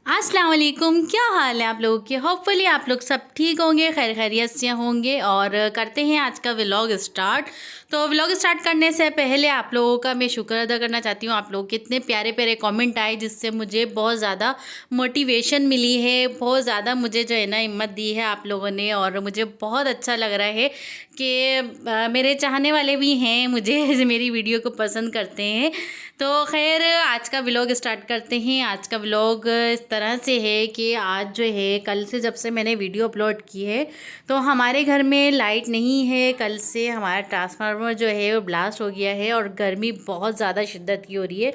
अस्सलाम वालेकुम, क्या हाल है आप लोगों के। होपफुली आप लोग सब ठीक होंगे, खैर खैरियत से होंगे। और करते हैं आज का व्लॉग स्टार्ट। तो व्लॉग स्टार्ट करने से पहले आप लोगों का मैं शुक्र अदा करना चाहती हूँ। आप लोग के इतने प्यारे प्यारे कमेंट आए जिससे मुझे बहुत ज़्यादा मोटिवेशन मिली है, बहुत ज़्यादा मुझे जो है ना हिम्मत दी है आप लोगों ने। और मुझे बहुत अच्छा लग रहा है कि मेरे चाहने वाले भी हैं मुझे मेरी वीडियो को पसंद करते हैं। तो खैर आज का व्लॉग स्टार्ट करते हैं। आज का व्लॉग इस तरह से है कि आज जो है कल से जब से मैंने वीडियो अपलोड की है तो हमारे घर में लाइट नहीं है। कल से हमारा ट्रांसफार्मर जो है वो ब्लास्ट हो गया है और गर्मी बहुत ज़्यादा शिद्दत की हो रही है।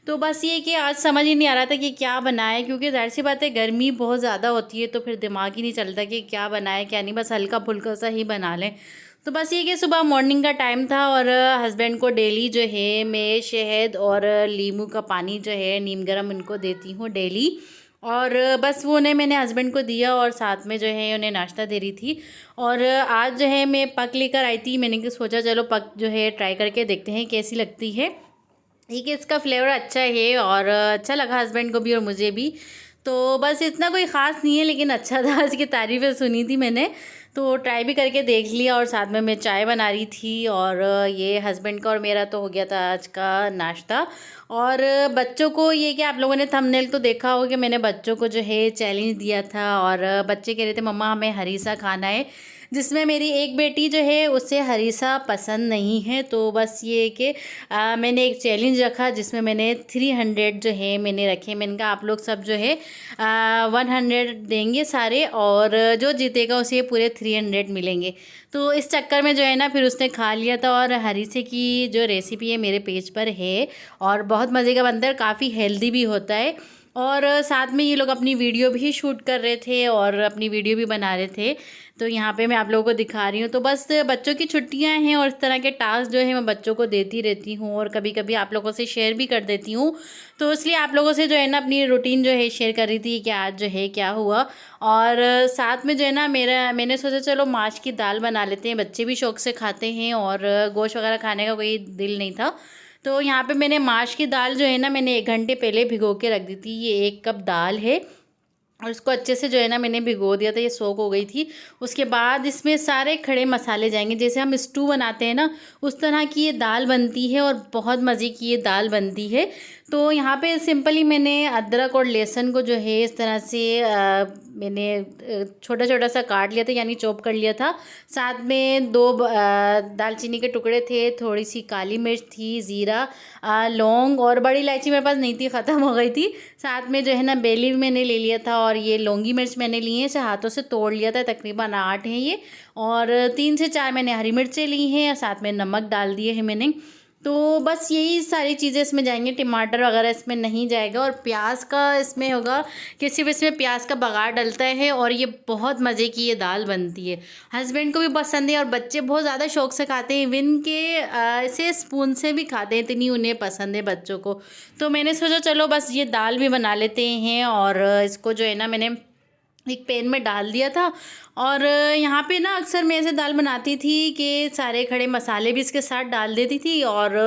तो बस ये कि आज समझ ही नहीं आ रहा था कि क्या बनाए, क्योंकि ज़ाहिर सी बात है गर्मी बहुत ज़्यादा होती है तो फिर दिमाग ही नहीं चलता कि क्या बनाए क्या नहीं, बस हल्का फुल्का सा ही बना लें। तो बस ये कि सुबह मॉर्निंग का टाइम था और हस्बैंड को डेली जो है मैं शहद और नींबू का पानी जो है नीम गर्म उनको देती हूँ डेली। और बस वो उन्हें मैंने हस्बैंड को दिया और साथ में जो है उन्हें नाश्ता दे रही थी। और आज जो है मैं पक लेकर आई थी, मैंने सोचा चलो पक जो है ट्राई करके देखते हैं कैसी लगती है। ठीक है, इसका फ्लेवर अच्छा है और अच्छा लगा हस्बैंड को भी और मुझे भी। तो बस इतना कोई ख़ास नहीं है लेकिन अच्छा था, इसकी तारीफ़ें सुनी थी मैंने तो ट्राई भी करके देख लिया। और साथ में मैं चाय बना रही थी और ये हस्बैंड का और मेरा तो हो गया था आज का नाश्ता। और बच्चों को ये कि आप लोगों ने थंबनेल तो देखा होगा कि मैंने बच्चों को जो है चैलेंज दिया था और बच्चे कह रहे थे मम्मा हमें हरीसा खाना है, जिसमें मेरी एक बेटी जो है उसे हरीसा पसंद नहीं है। तो बस ये कि मैंने एक चैलेंज रखा जिसमें मैंने 300 जो है मैंने रखे। मैंने कहा आप लोग सब जो है 100 देंगे सारे और जो जीतेगा उसे पूरे 300 मिलेंगे। तो इस चक्कर में जो है ना फिर उसने खा लिया था। और हरीसे की जो रेसिपी है मेरे पेज पर है और बहुत मज़े का बनता है, काफ़ी हेल्दी भी होता है। और साथ में ये लोग अपनी वीडियो भी शूट कर रहे थे और अपनी वीडियो भी बना रहे थे। तो यहाँ पे मैं आप लोगों को दिखा रही हूँ। तो बस बच्चों की छुट्टियाँ हैं और इस तरह के टास्क जो है मैं बच्चों को देती रहती हूँ और कभी कभी आप लोगों से शेयर भी कर देती हूँ। तो इसलिए आप लोगों से जो है ना अपनी रूटीन जो है शेयर कर रही थी कि आज जो है क्या हुआ। और साथ में जो है ना मैंने सोचा चलो माश की दाल बना लेते हैं, बच्चे भी शौक़ से खाते हैं और गोश्त वगैरह खाने का कोई दिल नहीं था। तो यहाँ पे मैंने माश की दाल जो है ना मैंने 1 घंटे पहले भिगो के रख दी थी। ये 1 कप दाल है और इसको अच्छे से जो है ना मैंने भिगो दिया था, ये सोक हो गई थी। उसके बाद इसमें सारे खड़े मसाले जाएंगे, जैसे हम स्टू बनाते हैं ना उस तरह की ये दाल बनती है और बहुत मज़े की ये दाल बनती है। तो यहाँ पे सिंपली मैंने अदरक और लहसुन को जो है इस तरह से मैंने छोटा छोटा सा काट लिया था, यानी चॉप कर लिया था। साथ में 2 दालचीनी के टुकड़े थे, थोड़ी सी काली मिर्च थी, ज़ीरा, लौंग और बड़ी इलायची मेरे पास नहीं थी, ख़त्म हो गई थी। साथ में जो है ना बे लीफ मैंने ले लिया था और ये लौंगी मिर्च मैंने ली है, इसे हाथों से तोड़ लिया था, तकरीबन 8 हैं ये। और 3 से 4 मैंने हरी मिर्चें ली हैं और साथ में नमक डाल दिए हैं मैंने। तो बस यही सारी चीज़ें इसमें जाएंगी, टमाटर वगैरह इसमें नहीं जाएगा। और प्याज का इसमें होगा कि सिर्फ इसमें प्याज का बघार डलता है और ये बहुत मज़े की ये दाल बनती है। हस्बैंड को भी पसंद है और बच्चे बहुत ज़्यादा शौक से खाते हैं, इवन के इसे स्पून से भी खाते हैं, इतनी उन्हें पसंद है बच्चों को। तो मैंने सोचा चलो बस ये दाल भी बना लेते हैं और इसको जो है ना मैंने एक पैन में डाल दिया था। और यहाँ पे ना अक्सर मैं ऐसे दाल बनाती थी कि सारे खड़े मसाले भी इसके साथ डाल देती थी और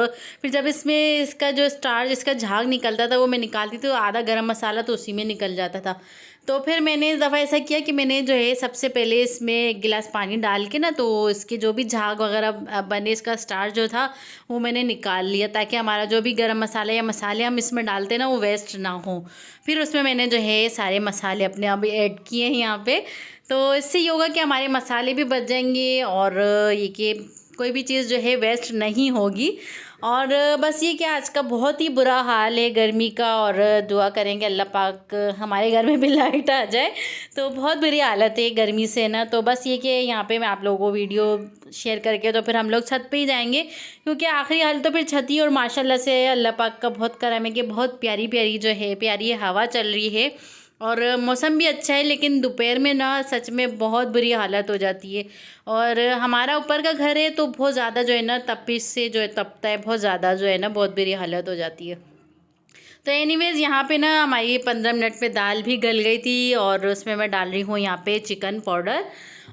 फिर जब इसमें इसका जो स्टार्च इसका झाग निकलता था वो मैं निकालती थी तो आधा गरम मसाला तो उसी में निकल जाता था। तो फिर मैंने इस दफ़ा ऐसा किया कि मैंने जो है सबसे पहले इसमें 1 गिलास पानी डाल के ना तो इसके जो भी झाग वगैरह बने इसका स्टार्च जो था वो मैंने निकाल लिया, ताकि हमारा जो भी गरम मसाला या मसाले हम इसमें डालते हैं ना वो वेस्ट ना हो। फिर उसमें मैंने जो है सारे मसाले अपने आप ऐड किए हैं यहाँ पे। तो इससे ये होगा कि हमारे मसाले भी बच जाएंगे और ये कि कोई भी चीज़ जो है वेस्ट नहीं होगी। और बस ये कि आज का बहुत ही बुरा हाल है गर्मी का और दुआ करेंगे अल्लाह पाक हमारे घर में भी लाइट आ जाए। तो बहुत बुरी हालत है गर्मी से ना। तो बस ये कि यहाँ पे मैं आप लोगों को वीडियो शेयर करके तो फिर हम लोग छत पे ही जाएंगे, क्योंकि आखिरी हाल तो फिर छत ही। और माशाल्लाह से अल्लाह पाक का बहुत करम है कि बहुत प्यारी प्यारी जो है प्यारी हवा चल रही है और मौसम भी अच्छा है। लेकिन दोपहर में ना सच में बहुत बुरी हालत हो जाती है। और हमारा ऊपर का घर है तो बहुत ज़्यादा जो है ना तपिश से जो है तपता है, बहुत ज़्यादा जो है ना बहुत बुरी हालत हो जाती है। तो एनीवेज़ यहाँ पे ना हमारी 15 मिनट में दाल भी गल गई थी और उसमें मैं डाल रही हूँ यहाँ पे चिकन पाउडर।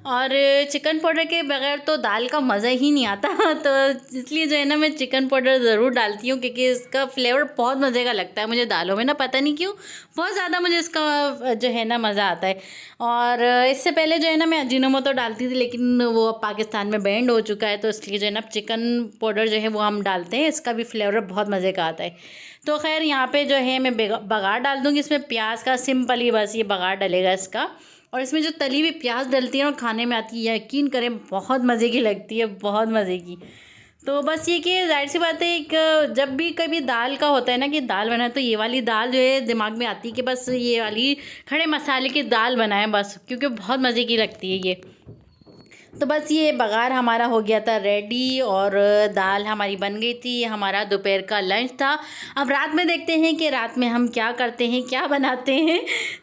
और चिकन पाउडर के बगैर तो दाल का मज़ा ही नहीं आता तो इसलिए जो है ना मैं चिकन पाउडर ज़रूर डालती हूँ, क्योंकि इसका फ्लेवर बहुत मज़े का लगता है मुझे दालों में ना, पता नहीं क्यों बहुत ज़्यादा मुझे इसका जो है ना मज़ा आता है। और इससे पहले जो है ना मैं अजीनोमोटो डालती थी, लेकिन वो अब पाकिस्तान में बैंड हो चुका है, तो इसलिए जो है ना चिकन पाउडर जो है वो हम डालते हैं, इसका भी फ्लेवर बहुत मज़े का आता है। तो खैर यहाँ पे जो है मैं बघार डाल दूँगी इसमें प्याज का, सिंपल ही बस ये बघार डलेगा इसका। और इसमें जो तली हुई प्याज डलती है और खाने में आती है, यकीन करें बहुत मज़े की लगती है, बहुत मज़े की। तो बस ये कि ज़ाहिर सी बात है, एक जब भी कभी दाल का होता है ना कि दाल बनाए, तो ये वाली दाल जो है दिमाग में आती है कि बस ये वाली खड़े मसाले की दाल बनाएं बस, क्योंकि बहुत मज़े की लगती है ये। तो बस ये बघार हमारा हो गया था रेडी और दाल हमारी बन गई थी। हमारा दोपहर का लंच था। अब रात में देखते हैं कि रात में हम क्या करते हैं, क्या बनाते हैं।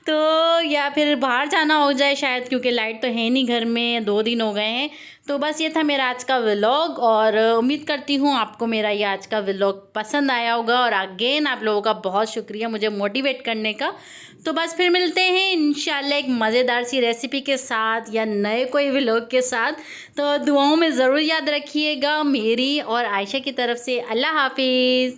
तो या फिर बाहर जाना हो जाए शायद, क्योंकि लाइट तो है नहीं घर में, 2 दिन हो गए हैं। तो बस ये था मेरा आज का व्लॉग और उम्मीद करती हूँ आपको मेरा ये आज का व्लॉग पसंद आया होगा। और अगेन आप लोगों का बहुत शुक्रिया मुझे मोटिवेट करने का। तो बस फिर मिलते हैं इंशाल्लाह एक मज़ेदार सी रेसिपी के साथ या नए कोई व्लॉग के साथ। तो दुआओं में ज़रूर याद रखिएगा मेरी और आयशा की तरफ से। अल्लाह हाफिज़।